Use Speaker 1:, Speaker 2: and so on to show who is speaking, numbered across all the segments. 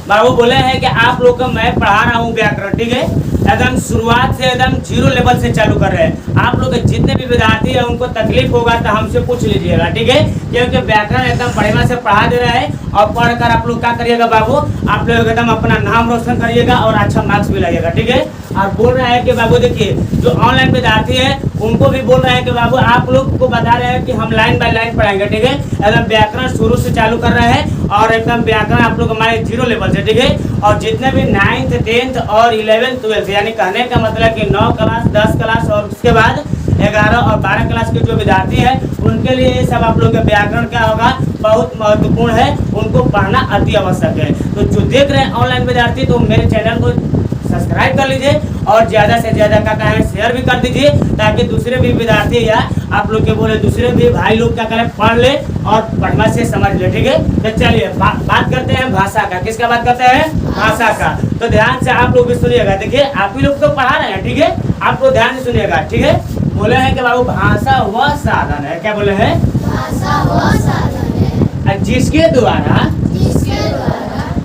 Speaker 1: बाबू बोले हैं कि आप लोग को मैं पढ़ा रहा हूँ व्याकरण, ठीक है। एकदम शुरुआत से एकदम 0 लेवल से चालू कर रहे हैं। आप लोग के जितने भी विद्यार्थी हैं उनको तकलीफ होगा तो हमसे पूछ लीजिएगा, ठीक है। क्योंकि व्याकरण एकदम बढ़िया से पढ़ा दे रहा है और पढ़कर आप लोग क्या करिएगा बाबू, आप लोग एकदम अपना नाम रोशन करिएगा और अच्छा मार्क्स भी लाइएगा, ठीक है। और बोल रहा है कि बाबू देखिए जो ऑनलाइन विद्यार्थी है उनको भी बोल रहे हैं कि बाबू आप लोग को बता रहे हैं कि हम लाइन बाय लाइन पढ़ाएंगे, ठीक है। एकदम व्याकरण शुरू से चालू कर रहे हैं और एकदम व्याकरण आप लोग हमारे 0 लेवल से, ठीक है। और जितने भी 9th 10th और 11th 12th यानी कहने का मतलब कि 9 क्लास 10 क्लास और उसके बाद 11 और 12 क्लास के जो विद्यार्थी हैं उनके लिए ये सब आप लोग का व्याकरण क्या होगा बहुत महत्वपूर्ण है, उनको पढ़ना अति आवश्यक है। तो जो देख रहे हैं ऑनलाइन विद्यार्थी तो मेरे चैनल को सब्सक्राइब कर लीजिए और ज़्यादा से ज़्यादा क्या कहें शेयर भी कर दीजिए ताकि दूसरे भी विद्यार्थी या आप लोग के बोले दूसरे भी भाई लोग क्या करें पढ़ ले और पढ़ना से समझ ले, ठीक है। तो चलिए बात करते हैं भाषा का। किसका बात करते हैं? भाषा का। तो ध्यान से आप लोग भी सुनिएगा, देखिए आप ही लोग तो पढ़ा रहे हैं, ठीक है। आप लोग ध्यान से सुनिएगा, ठीक है। बोले हैं कि बाबू भाषा वह साधन है, क्या बोले हैं?
Speaker 2: भाषा वह साधन है
Speaker 1: जिसके द्वारा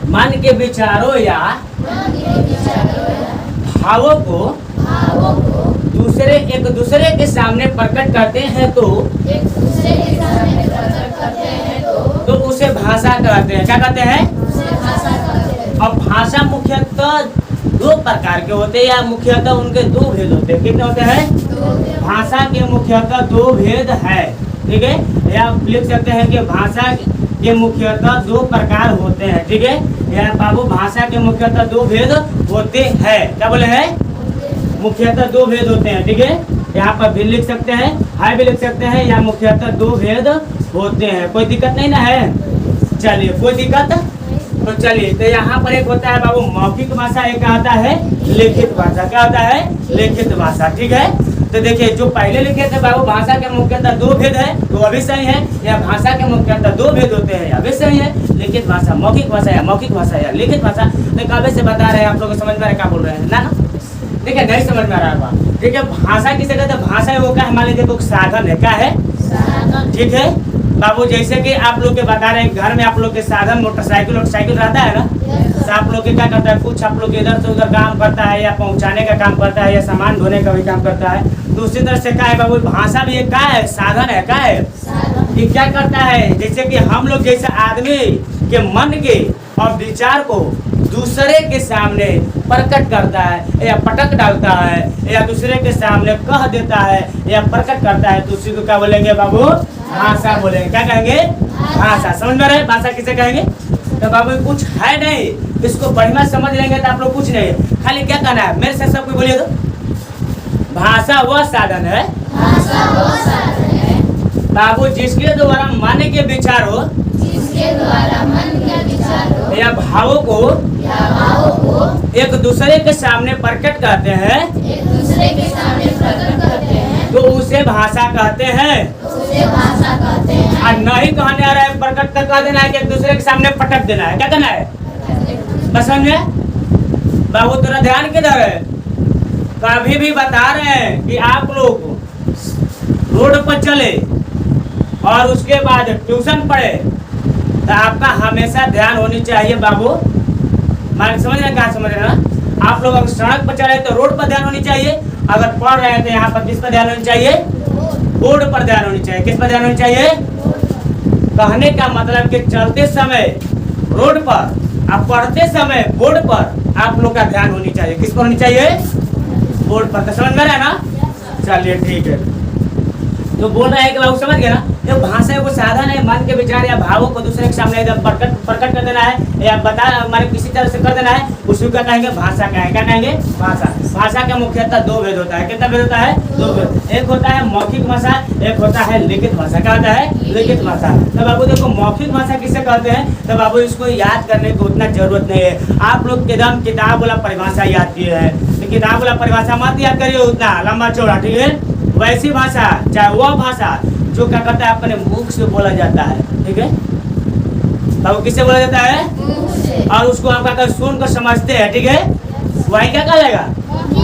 Speaker 1: मन के विचारों या भावों को एक दूसरे के सामने प्रकट करते हैं तो उसे भाषा कहते हैं। क्या कहते हैं? अब भाषा मुख्यतः 2 प्रकार के होते हैं या मुख्यतः उनके 2 भेद होते हैं। कितने होते हैं? भाषा के मुख्यतः 2 भेद है, ठीक है। या आप लिख सकते हैं कि भाषा के मुख्यतः 2 प्रकार होते हैं, ठीक है। या बाबू भाषा के मुख्यतः 2 भेद होते हैं। क्या बोले हैं? मुख्यतः 2 भेद होते हैं, ठीक है। यहाँ पर भी लिख सकते हैं, हाई भी लिख सकते हैं, या मुख्यतः 2 भेद होते हैं। कोई दिक्कत नहीं ना है? चलिए कोई दिक्कत तो चलिए। तो यहाँ पर एक होता है बाबू मौखिक भाषा, एक आता है लिखित भाषा। क्या होता है? लिखित भाषा, ठीक है। तो देखिए जो पहले लिखे थे बाबू भाषा के मुख्यतः 2 भेद है तो अभी सही है, या भाषा के मुख्यतः 2 भेद होते हैं अभी सही है। लिखित भाषा मौखिक भाषा या मौखिक भाषा या लिखित भाषा। तो कभी से बता रहे हैं आप लोग को समझ में आ रहा है क्या बोल रहे हैं ना? देखिए नहीं समझ में आ रहा है। ठीक है, भाषा किसे कहते हैं? भाषा वो क्या है मान लीजिए तो साधन है। क्या है? ठीक है बाबू, जैसे कि आप लोग के बता रहे हैं घर में आप लोग के साधन मोटरसाइकिल रहता है ना, तो आप लोग के क्या करता है कुछ आप लोग इधर से उधर काम करता है या पहुंचाने का काम करता है या सामान ढोने का भी काम करता है। दूसरी तरह से क्या है बाबू, भाषा भी एक क्या है? साधन है। क्या है? ये क्या करता है जैसे कि हम लोग जैसे आदमी के मन के और विचार को दूसरे के सामने प्रकट करता है या पटक डालता है या दूसरे के सामने कह देता है या प्रकट करता है, तो उसी को क्या बोलेंगे बाबू? भाषा बोलेंगे। क्या कहेंगे? भाषा। समझ में रहे भाषा किसे कहेंगे? तो बाबू कुछ है नहीं, इसको बढ़िया समझ लेंगे तो आप लोग कुछ नहीं है, खाली क्या कहना है मेरे से सब कोई बोलिए तो। भाषा वह साधन है बाबू जिसके द्वारा मन के विचारों या भावों को एक दूसरे के सामने प्रकट करते हैं तो उसे भाषा कहते हैं। और नहीं कहने आ रहा है प्रकट कर कह देना है कि एक दूसरे के सामने पटक देना है। क्या करना है बस समझे बाबू? तेरा ध्यान किधर है? कभी भी बता रहे हैं कि आप लोग रोड पर चले और उसके बाद ट्यूशन पढ़े तो आपका हमेशा ध्यान होनी चाहिए बाबू। मान समझ रहे हैं? क्या समझ रहे हैं? आप लोग अगर सड़क पर चले तो रोड पर ध्यान होनी चाहिए, अगर पढ़ रहे हैं तो यहाँ पर किस पर ध्यान होनी चाहिए? बोर्ड पर ध्यान होनी चाहिए। किस पर ध्यान होनी चाहिए? कहने का मतलब कि चलते समय रोड पर आप पढ़ते समय बोर्ड पर आप लोग का ध्यान होनी चाहिए। किस पर होनी चाहिए? बोर्ड पर। तो समझ में रहा है ना? चलिए ठीक है। तो बोल रहा है कि बाबू समझ गया ना, ये भाषा वो साधन है मन के विचार या भावों को दूसरे के सामने एकदम प्रकट कर देना है या बता हमारे किसी तरह से कर देना है, उसी का कहेंगे भाषा। क्या है? क्या कहेंगे? भाषा। भाषा का मुख्यतः 2 भेद होता है। कितना भेद होता है? 2 भेद। एक होता है मौखिक भाषा, एक होता है लिखित भाषा। क्या होता है? लिखित भाषा। तो बाबू देखो मौखिक भाषा किसे कहते हैं, तो बाबू इसको याद करने की उतना जरूरत नहीं है। आप लोग एकदम किताब वाला परिभाषा याद किए हैं, तो किताब वाला परिभाषा मत याद करिए उतना लंबा चौड़ा, ठीक है। वैसी भाषा चाहे वह भाषा जो क्या करता है अपने मुख से बोला जाता है, ठीक है बाबू? किससे बोला जाता है? और उसको आप क्या सुन कर समझते हैं, ठीक है। वही क्या कहलाएगा?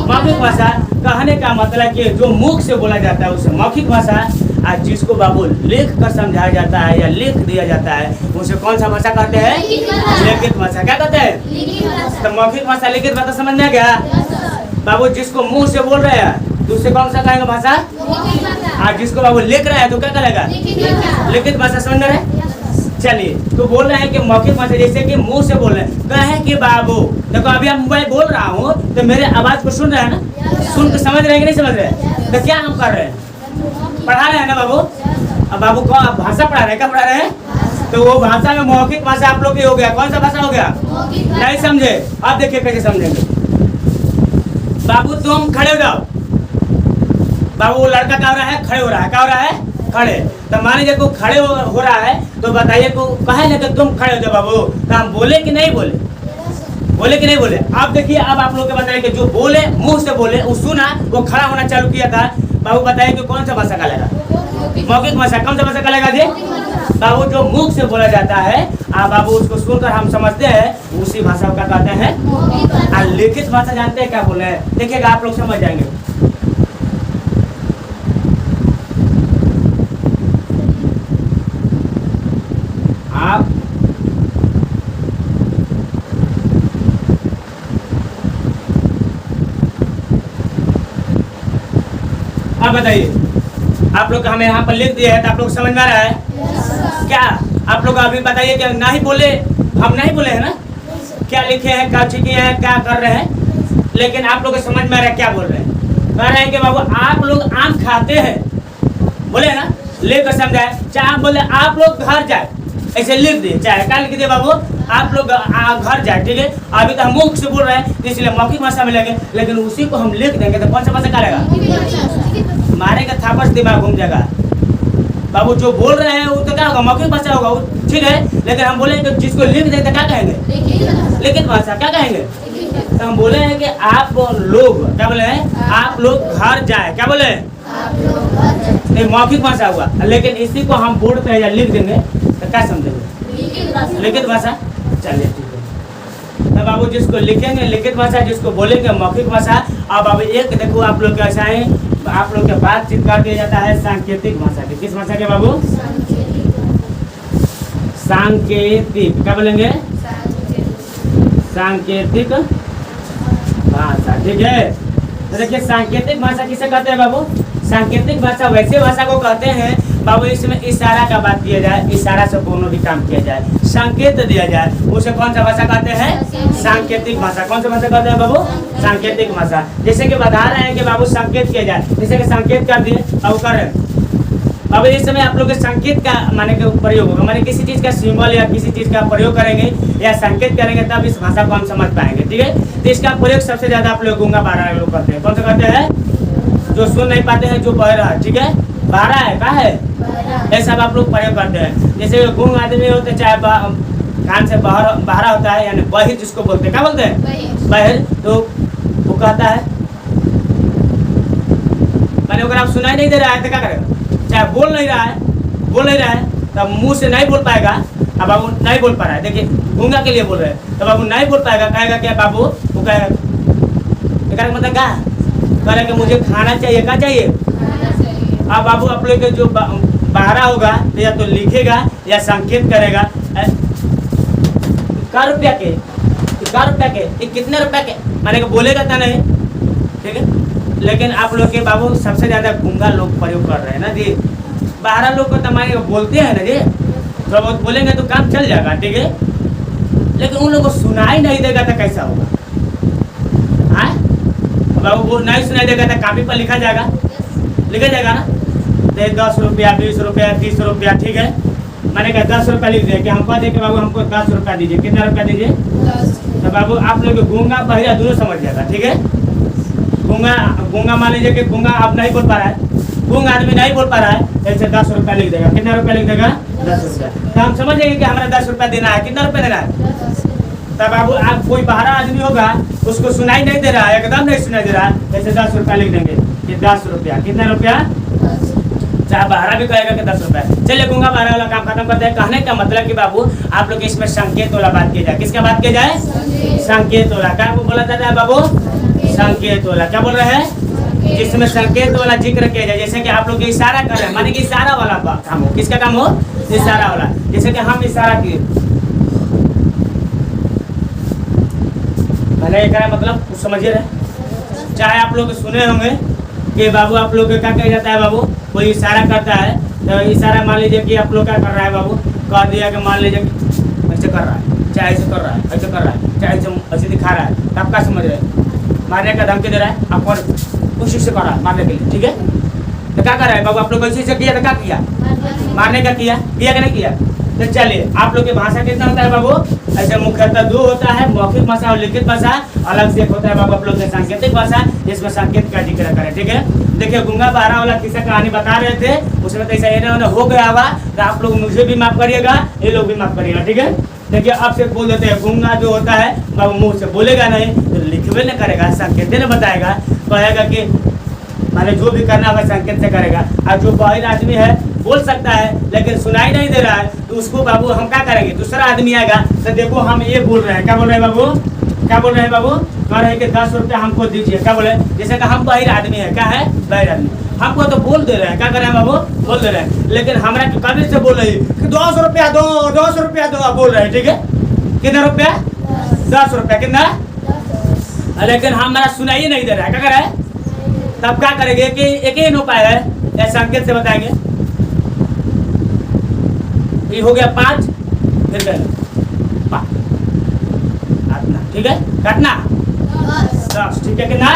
Speaker 1: मौखिक भाषा। कहने का मतलब कि जो मुख से बोला जाता है उसे मौखिक भाषा, आज जिसको बाबू लिख कर समझाया जाता है या लिख दिया जाता है उसे कौन सा भाषा कहते हैं? लिखित भाषा। क्या कहते हैं? तो मौखिक भाषा, लिखित भाषा समझ में आ गया? बाबू जिसको मुंह से बोल रहे हैं तो उसे कौन सा कहेंगे भाषा? आज जिसको बाबू लिख रहा है तो क्या करेगा? लिखित भाषा। समझ में रहे? चलिए, तो बोल रहे हैं कि मौखिक भाषा जैसे कि मुंह से बोल रहे हैं, कहे कि बाबू देखो अभी हम मोबाइल बोल रहा हूँ तो मेरे आवाज को सुन रहे हैं ना, सुन के समझ रहे हैं कि नहीं समझ रहे? तो क्या हम कर रहे हैं? पढ़ा रहे हैं ना बाबू। अब बाबू को आप भाषा पढ़ा रहे हैं, क्या पढ़ा रहे हैं? तो वो भाषा में मौखिक भाषा आप लोग की हो गया। कौन सा भाषा हो गया? नहीं समझे? अब देखिए कैसे समझेंगे। बाबू तुम खड़े हो जाओ। बाबू लड़का क्या हो रहा है? खड़े हो रहा है। क्या हो रहा है? खड़े। तो मान लीजिए को खड़े हो रहा है तो बताइए को कहे ना कि तुम खड़े हो जाओ बाबू, तो हम बोले कि नहीं बोले? बोले कि नहीं बोले? अब देखिए, अब आप लोग के बताइए कि जो बोले मुंह से बोले वो सुना, वो खड़ा होना चालू किया था। बाबू बताइए कि कौन सा भाषा का लेगा? मौखिक भाषा। कौन सा भाषा का लेगा जी? बाबू जो मुख से बोला जाता है बाबू उसको सुनकर हम समझते हैं उसी भाषा को क्या कहते हैं? और लिखित भाषा जानते हैं क्या बोले हैं? देखिएगा आप लोग समझ जाएंगे। आप अब बताइए, आप लोग हमें यहाँ पर लिख दिए है तो आप लोग समझ में आ रहा है? क्या आप लोग अभी बताइए कि नहीं बोले, हम नहीं बोले हैं ना? क्या लिखे हैं, क्या किए हैं, क्या कर रहे हैं, लेकिन आप लोग को समझ में आ रहा है क्या बोल रहे हैं? कह रहे हैं कि बाबू आप लोग आम खाते हैं, बोले ना, लेकर समझाए। चाहे बोले आप लोग घर जाए, ऐसे लिख दिए। चाहे क्या लिख दिए बाबू? आप लोग घर जाए। ठीक है, अभी तो हम मुख से बोल रहे हैं इसलिए मौखिक भाषा में लगे, लेकिन उसी को हम लिख देंगे तो कौन सा भाषा का लेगा? मारेगा थापड़ से दिमाग घूम जाएगा। बाबू जो बोल रहे हैं वो तो क्या होगा? मौखिक भाषा होगा, ठीक है, लेकिन हम बोले कि जिसको लिख देंगे तो क्या कहेंगे? लिखित भाषा। क्या कहेंगे? तो हम बोले हैं कि आप लोग, क्या बोले हैं? आप लोग घर जाए। क्या बोले? नहीं, मौखिक भाषा हुआ, लेकिन इसी को हम बोर्ड पे या लिख देंगे तो क्या समझेंगे? लिखित भाषा। चलिए ठीक है। तो बाबू जिसको लिखेंगे लिखित भाषा, जिसको बोलेंगे मौखिक भाषा। अब बाबू एक देखो आप लोग कैसा है, आप लोग के बातचीत कर दिया जाता है सांकेतिक भाषा के। किस भाषा के बाबू? सांकेतिक। क्या बोलेंगे? सांकेतिक भाषा। ठीक है, तो देखिए सांकेतिक भाषा किसे कहते हैं बाबू? सांकेतिक भाषा वैसे भाषा को कहते हैं बाबू इसमें इशारा का बात किया जाए, इशारा से कोनो भी काम किया जाए, संकेत दिया जाए, उसे कौन सा भाषा कहते हैं? सांकेतिक भाषा। कौन सा भाषा कहते हैं बाबू? सांकेतिक भाषा। जैसे कि बता रहे हैं कि बाबू संकेत किया जाए, जैसे कि संकेत कर दिए, अब कर रहे हैं बाबू इस समय आप लोग के संकेत का माने के प्रयोग होगा, माने किसी चीज का सिंबल या किसी चीज का प्रयोग करेंगे या संकेत करेंगे तब इस भाषा को हम समझ पाएंगे। ठीक है, तो इसका प्रयोग सबसे ज्यादा आप लोग गूंगा बहरा लोग करते हैं। कौन सा करते हैं? जो सुन नहीं पाते हैं, जो बहरा है। ठीक है, बहरा है, क्या है? ये सब आप लोग प्रयोग करते हैं। जैसे गूंग आदमी होते चाहे कान से बहरा होता है, यानी बहिर जिसको बोलते हैं। क्या बोलते हैं? बहिर। तो वो कहता है मैंने अगर आप सुनाई नहीं दे रहा है तो क्या करेगा? चाहे बोल नहीं रहा है तब मुंह से नहीं बोल पाएगा। अब बाबू नहीं बोल पा रहा है, देखिए गूंगा के लिए बोल रहे हैं, तो बाबू नहीं बोल पाएगा, कहेगा क्या बाबू? वो कहेगा मतलब क्या करेगा कि मुझे खाना चाहिए। क्या चाहिए? अब बाबू आप लोग के जो बहरा होगा तो या तो लिखेगा या संकेत करेगा। क्या रुपया के, कितने रुपया के, मैंने बोलेगा था नहीं। ठीक है, लेकिन आप लोग के बाबू सबसे ज्यादा गूंगा लोग प्रयोग कर रहे हैं ना जी। बाहर लोग को तमारी बोलते हैं ना जी, थोड़ा बहुत बोलेंगे तो काम चल जाएगा। ठीक है, लेकिन उन लोगों को सुनाई नहीं देगा तो कैसा होगा? हाँ बाबू, वो नहीं सुनाई देगा तो कापी पर लिखा जाएगा ना। तो 10 रुपया 20 रुपया 30 रुपया। ठीक है, मैंने कहा 10 रुपया लिख दिया कि हमको दे के बाबू हमको 10 रुपया दीजिए। कितना रुपया दीजिए? 10। तो बाबू आप लोग गूंगा बहिरा दोनों समझ जाएगा। ठीक है, गूंगा मान लीजिए कि गूंगा आप नहीं बोल पा रहा है, गूंग आदमी नहीं बोल पा रहा है, ऐसे 10 रुपया लिख देगा। कितना रुपया लिख देगा? 10 रुपया। तो हम समझ जाएंगे कि हमारा 10 रुपया देना है। कितना रुपया देना है? तब बाबू आप कोई बाहर आदमी होगा उसको सुनाई नहीं दे रहा है, एकदम नहीं सुनाई दे रहा है, ऐसे 10 रुपया लिख देंगे कि 10 रुपया। कितना रुपया? चाहे बाहरा भी कहेगा कि 10 रुपया। चलिए गूंगा बाहरा वाला काम खत्म करते हैं। कहने का मतलब कि बाबू आप लोग इसमें संकेत वाला बात की जाए। किसका बात किया जाए? संकेत वाला। क्या बोला जाता है बाबू? संकेत वाला। क्या बोल रहे हैं? जिसमें संकेत वाला जिक्र किया जाए, जैसे कि आप लोग इशारा कर रहे हैं, माने कि इशारा वाला काम हो। किसका काम हो? इशारा वाला। जैसे कि हम इशारा किए, मैंने एक मतलब कुछ समझिए रहे। चाहे आप लोग सुने होंगे कि बाबू आप लोग क्या कहा जाता है, बाबू कोई इशारा करता है तो इशारा मान लीजिए कि आप लोग क्या कर रहा है, बाबू कह दिया कि मान लीजिए कि ऐसे कर रहा है, चाहे ऐसे कर रहा है, ऐसे कर रहा है, चाहे ऐसे दिखा रहा है, तो आप क्या समझ रहे हैं? मारने का धमकी दे रहा है, आप कोशिश से कर रहा है मारने के लिए, ठीक है? तो क्या कर रहा है बाबू? आप लोग कोशिश से किया तो क्या किया? मारने का किया कि नहीं किया? तो चलिए, आप लोग की भाषा कितना होता है बाबू? ऐसे मुख्यतः दो होता है, मौखिक भाषा और लिखित भाषा। अलग से एक होता है बाबू आप लोग के सांकेतिक भाषा, जिसमें संकेत का जिक्र करें, ठीक है? देखिए, गूंगा बहरा वाला किस्सा कहानी बता रहे थे, उसमें तो ऐसा इन्होंने हो गया हुआ, तो आप लोग मुझे भी माफ करिएगा, ये लोग भी माफ करिएगा, ठीक है? देखिए, अब से बोल देते हैं, गूंगा जो होता है बाबू मुंह से बोलेगा नहीं, तो लिखवे न करेगा, संकेत न बताएगा, कहेगा कि मैंने जो भी करना होगा संकेत से करेगा। और जो बहिर आदमी है बोल सकता है लेकिन सुनाई नहीं दे रहा है, तो उसको बाबू हम क्या करेंगे? दूसरा आदमी आएगा तो देखो हम ये बोल रहे हैं, क्या बोल रहे हैं बाबू? क्या बोल रहे हैं बाबू? कह रहे हैं कि 10 रुपया हमको दीजिए, क्या बोले? जैसे कि हम बहिर आदमी है, क्या है? बहिर आदमी, हमको तो बोल दे रहे हैं, क्या कर रहे हैं बाबू? बोल दे रहे हैं, लेकिन हमारा कभी से बोल रही कि 10 रुपया दो, 10 रुपया दो, बोल रहे हैं, ठीक है? कितना रुपया? 10 रुपया, कितना? लेकिन हमारा सुनाई नहीं दे रहा है, क्या कर रहा है? तब क्या करेंगे कि एक ही उपाय है, या संकेत से बताएंगे। ये हो गया 5, फिर काटना, ठीक है? काटना 10, ठीक है? कितना?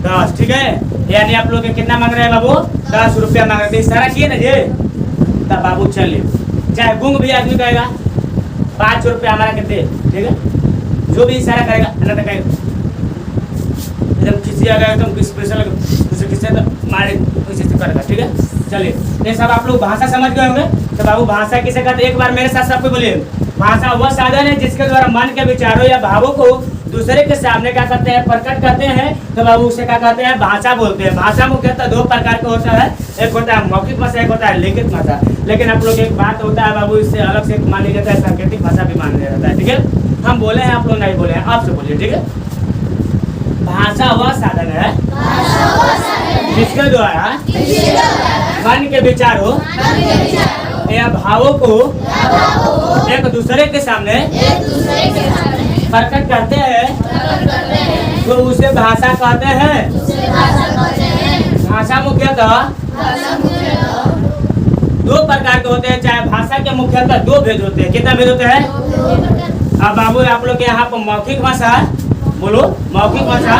Speaker 1: 10, ठीक है? यानी आप लोग कितना मांग रहे हैं बाबू? 10 रुपया मांग रहे थे। इशारा किए ना जी, तब बाबू चलिए, चाहे गूंग भी आदमी कहेगा 5 रुपया हमारा कितने, ठीक है? जो भी इशारा करेगा ना, तो कहेगा एकदम किसी अगर एकदम स्पेशल किसी तो मारे किसी से करेगा, ठीक है? चलिए, ये सब आप लोग भाषा समझ गए होंगे। तो बाबू भाषा किसे कहते हैं? एक बार मेरे साथ सबको बोलिए। भाषा वह साधन है जिसके द्वारा मन के विचारों या भावों को दूसरे के सामने क्या करते हैं? प्रकट करते हैं। तो बाबू उसे क्या कहते हैं? भाषा बोलते हैं। भाषा मुख्यतः 2 प्रकार का होता है, एक होता है मौखिक भाषा, एक होता है लिखित भाषा। लेकिन आप लोग एक बात होता है बाबू, इससे अलग से मान लिया जाता है, सांकेतिक भाषा भी मान लिया जाता है, ठीक है? हम बोले हैं, आप लोग नहीं बोले हैं, आपसे बोलिए, ठीक है? भाषा वह साधन है जिसके द्वारा मन के विचारों या भावों को एक दूसरे के सामने प्रकट करते हैं, तो उसे भाषा कहते हैं। भाषा मुख्यतः 2 प्रकार के होते हैं, चाहे भाषा के मुख्यतः 2 भेद होते हैं। कितना भेद होते हैं? अब बाबू आप लोग के यहाँ पर मौखिक भाषा, बोलो मौखिक भाषा,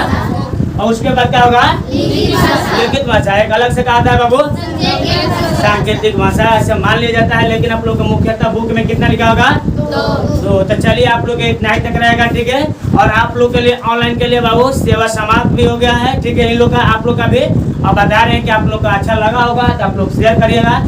Speaker 1: और उसके बाद क्या होगा? लिखित भाषा। एक अलग से कहा था बाबू, सांकेतिक भाषा, ऐसे मान लिया जाता है। लेकिन आप लोग का मुख्यतः बुक में कितना लिखा होगा? 2। तो चलिए, आप लोग इतना ही तक रहेगा, ठीक है? और आप लोग के लिए ऑनलाइन के लिए बाबू सेवा समाप्त भी हो गया है, ठीक है? इन लोग का, आप लोग का भी, और बता रहे हैं कि आप लोग का अच्छा लगा होगा तो आप लोग शेयर करिएगा।